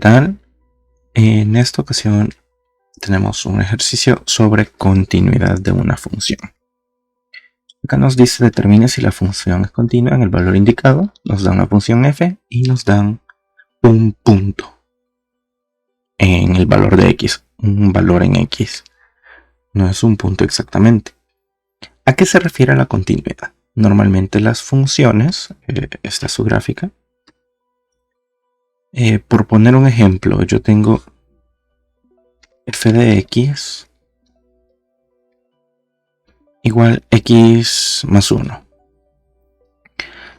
tal? En esta ocasión tenemos un ejercicio sobre continuidad de una función. Acá nos dice determine si la función es continua en el valor indicado. Nos dan la función f y nos dan un punto en el valor de x, un valor en x. No es un punto exactamente. ¿A qué se refiere la continuidad? Normalmente las funciones, esta es su gráfica. Por poner un ejemplo, yo tengo f de x igual x más 1.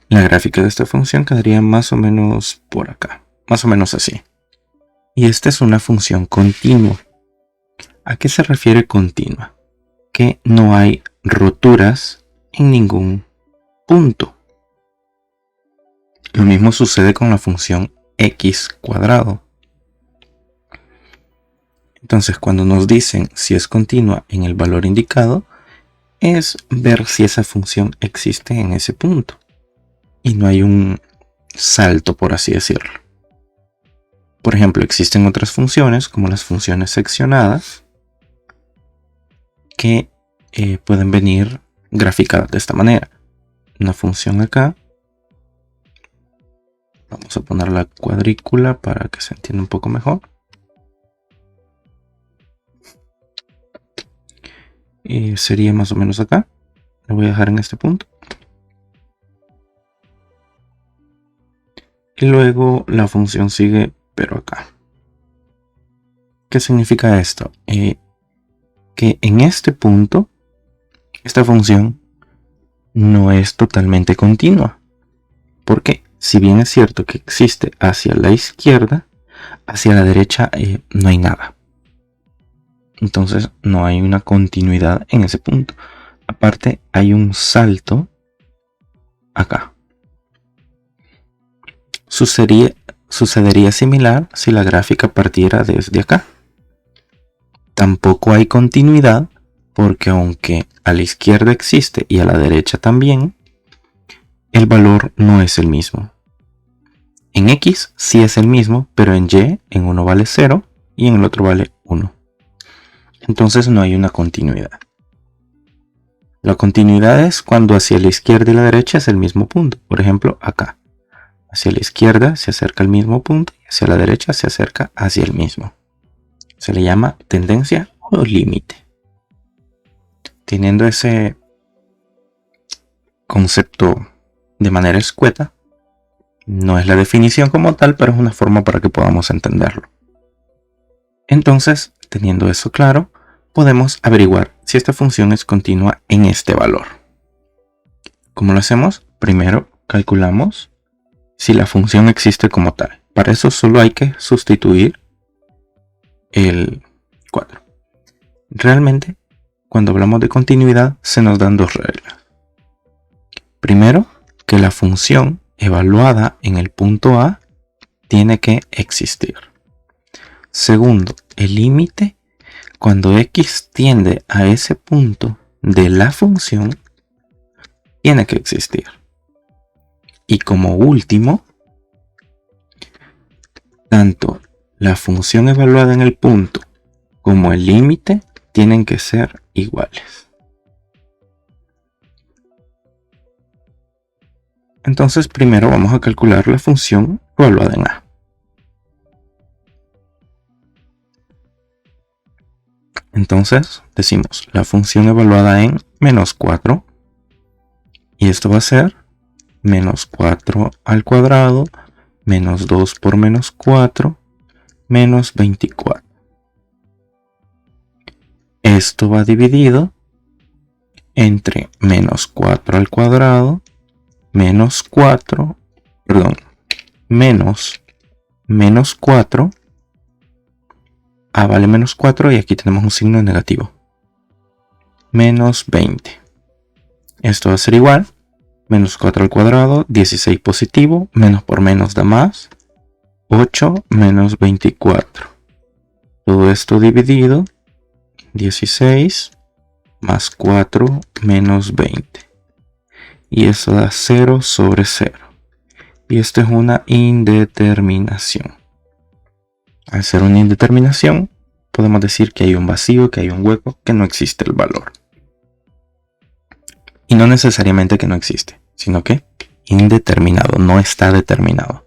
La gráfica de esta función quedaría más o menos por acá, más o menos así. Y esta es una función continua. ¿A qué se refiere continua? Que no hay roturas en ningún punto. Lo mismo sucede con la función x cuadrado. Entonces, cuando nos dicen si es continua en el valor indicado, es ver si esa función existe en ese punto y no hay un salto, por así decirlo. Por ejemplo, existen otras funciones como las funciones seccionadas que pueden venir graficadas de esta manera. Una función acá, vamos a poner la cuadrícula para que se entienda un poco mejor. Y sería más o menos acá. Lo voy a dejar en este punto. Y luego la función sigue, pero acá. ¿Qué significa esto? Que en este punto, esta función no es totalmente continua. Porque si bien es cierto que existe hacia la izquierda, hacia la derecha no hay nada. Entonces no hay una continuidad en ese punto. Aparte hay un salto acá. Sucedería similar si la gráfica partiera desde acá. Tampoco hay continuidad porque aunque a la izquierda existe y a la derecha también, el valor no es el mismo. En x sí es el mismo, pero en y, en uno vale 0 y en el otro vale 1. Entonces no hay una continuidad. La continuidad es cuando hacia la izquierda y la derecha es el mismo punto. Por ejemplo, acá. Hacia la izquierda se acerca al mismo punto y hacia la derecha se acerca hacia el mismo. Se le llama tendencia o límite. Teniendo ese concepto de manera escueta, no es la definición como tal, pero es una forma para que podamos entenderlo. Entonces, teniendo eso claro, podemos averiguar si esta función es continua en este valor. ¿Cómo lo hacemos? Primero calculamos si la función existe como tal. Para eso solo hay que sustituir el 4. Realmente, cuando hablamos de continuidad, se nos dan dos reglas. Primero, que la función evaluada en el punto A tiene que existir. Segundo, el límite cuando x tiende a ese punto de la función tiene que existir. Y como último, tanto la función evaluada en el punto como el límite tienen que ser iguales. Entonces primero vamos a calcular la función evaluada en A. Entonces decimos la función evaluada en menos 4 y esto va a ser menos 4 al cuadrado menos 2 por menos 4 menos 24. Esto va dividido entre menos 4 al cuadrado menos 4, menos 4. A vale menos 4 y aquí tenemos un signo negativo. Menos 20. Esto va a ser igual. Menos 4 al cuadrado, 16 positivo. Menos por menos da más. 8 menos 24. Todo esto dividido. 16 más 4 menos 20. Y eso da 0 sobre 0. Y esto es una indeterminación. Al ser una indeterminación, podemos decir que hay un vacío, que hay un hueco, que no existe el valor. Y no necesariamente que no existe, sino que indeterminado, no está determinado.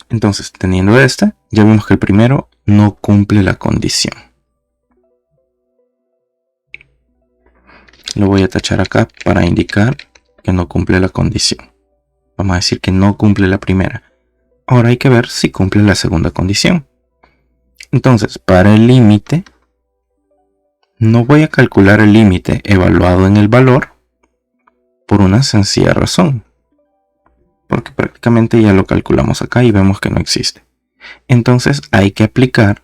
Entonces, teniendo esta, ya vemos que el primero no cumple la condición. Lo voy a tachar acá para indicar que no cumple la condición. Vamos a decir que no cumple la primera. Ahora hay que ver si cumple la segunda condición. Entonces, para el límite, no voy a calcular el límite evaluado en el valor por una sencilla razón. Porque prácticamente ya lo calculamos acá y vemos que no existe. Entonces hay que aplicar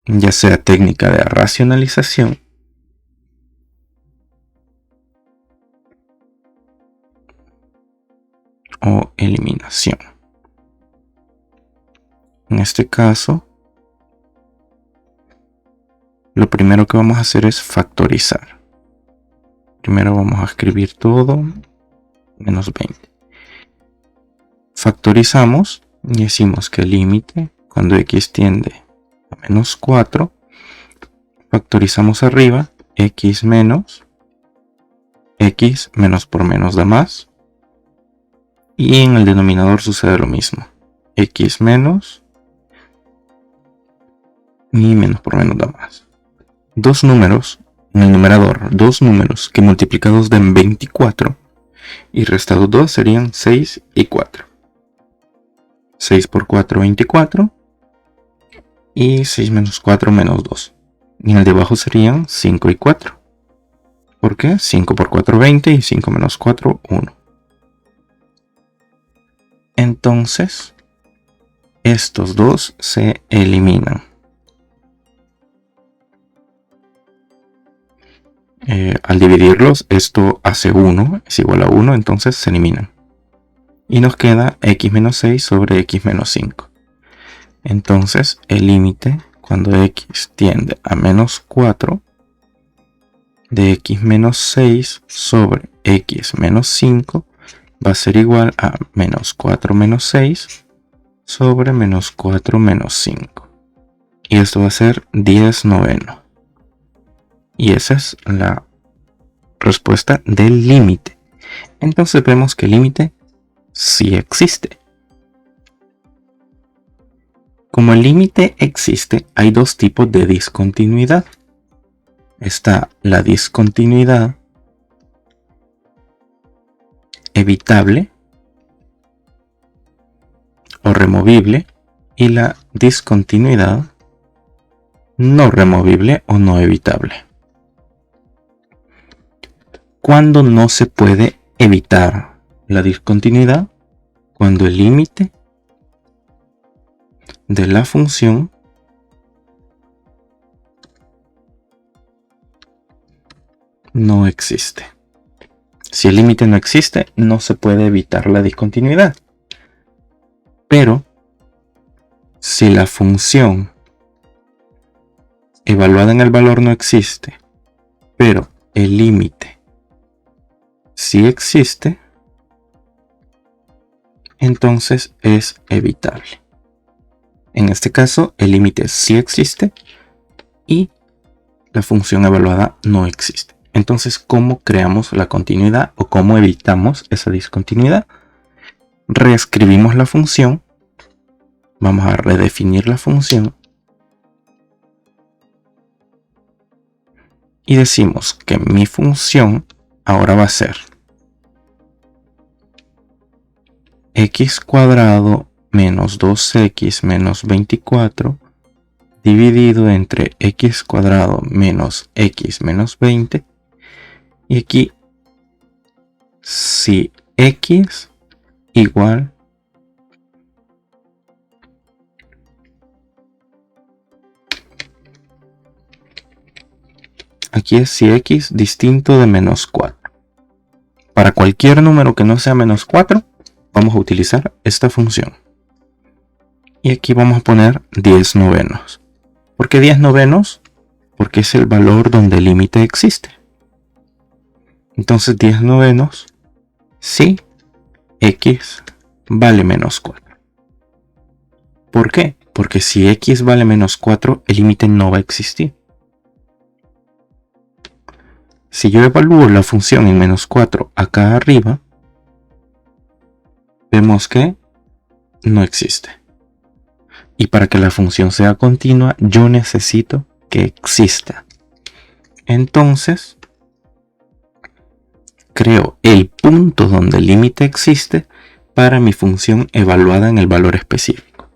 ya sea técnica de racionalización o eliminación. En este caso, lo primero que vamos a hacer es factorizar. Primero vamos a escribir todo menos 20. Factorizamos y decimos que el límite cuando x tiende a menos 4, factorizamos arriba, x menos por menos da más. Y en el denominador sucede lo mismo. X menos y menos por menos da más. Dos números en el numerador, dos números que multiplicados den 24 y restados 2 serían 6 y 4. 6 por 4, 24. Y 6 menos 4 menos 2. Y en el de abajo serían 5 y 4. ¿Por qué? 5 por 4, 20 y 5 menos 4, 1. Entonces, estos dos se eliminan. Al dividirlos, esto hace 1, es igual a 1, entonces se eliminan. Y nos queda x menos 6 sobre x menos 5. Entonces, el límite cuando x tiende a menos 4 de x menos 6 sobre x menos 5 va a ser igual a menos 4 menos 6 sobre menos 4 menos 5. Y esto va a ser 10 noveno. Y esa es la respuesta del límite. Entonces vemos que el límite sí existe. Como el límite existe, hay dos tipos de discontinuidad. Está la discontinuidad evitable o removible y la discontinuidad no removible o no evitable. ¿Cuándo no se puede evitar la discontinuidad? Cuando el límite de la función no existe. Si el límite no existe, no se puede evitar la discontinuidad. Pero si la función evaluada en el valor no existe, pero el límite sí existe, entonces es evitable. En este caso, el límite sí existe y la función evaluada no existe. Entonces, ¿cómo creamos la continuidad o cómo evitamos esa discontinuidad? Reescribimos la función. Vamos a redefinir la función. Y decimos que mi función ahora va a ser x cuadrado menos 2x menos 24 dividido entre x cuadrado menos x menos 20. Y aquí, si x igual aquí es si x distinto de menos 4. Para cualquier número que no sea menos 4, vamos a utilizar esta función. Y aquí vamos a poner 10 novenos. ¿Por qué 10 novenos? Porque es el valor donde el límite existe. Entonces 10 novenos si x vale menos 4. ¿Por qué? Porque si x vale menos 4, el límite no va a existir. Si yo evalúo la función en menos 4 acá arriba, vemos que no existe. Y para que la función sea continua, yo necesito que exista. Entonces, creo el punto donde el límite existe para mi función evaluada en el valor específico.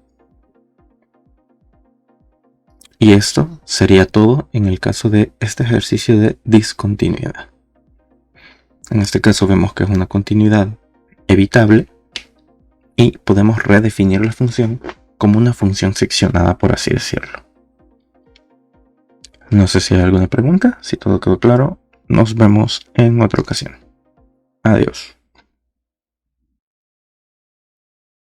Y esto sería todo en el caso de este ejercicio de discontinuidad. En este caso vemos que es una continuidad evitable y podemos redefinir la función como una función seccionada, por así decirlo. No sé si hay alguna pregunta. Si todo quedó claro, nos vemos en otra ocasión. Adiós.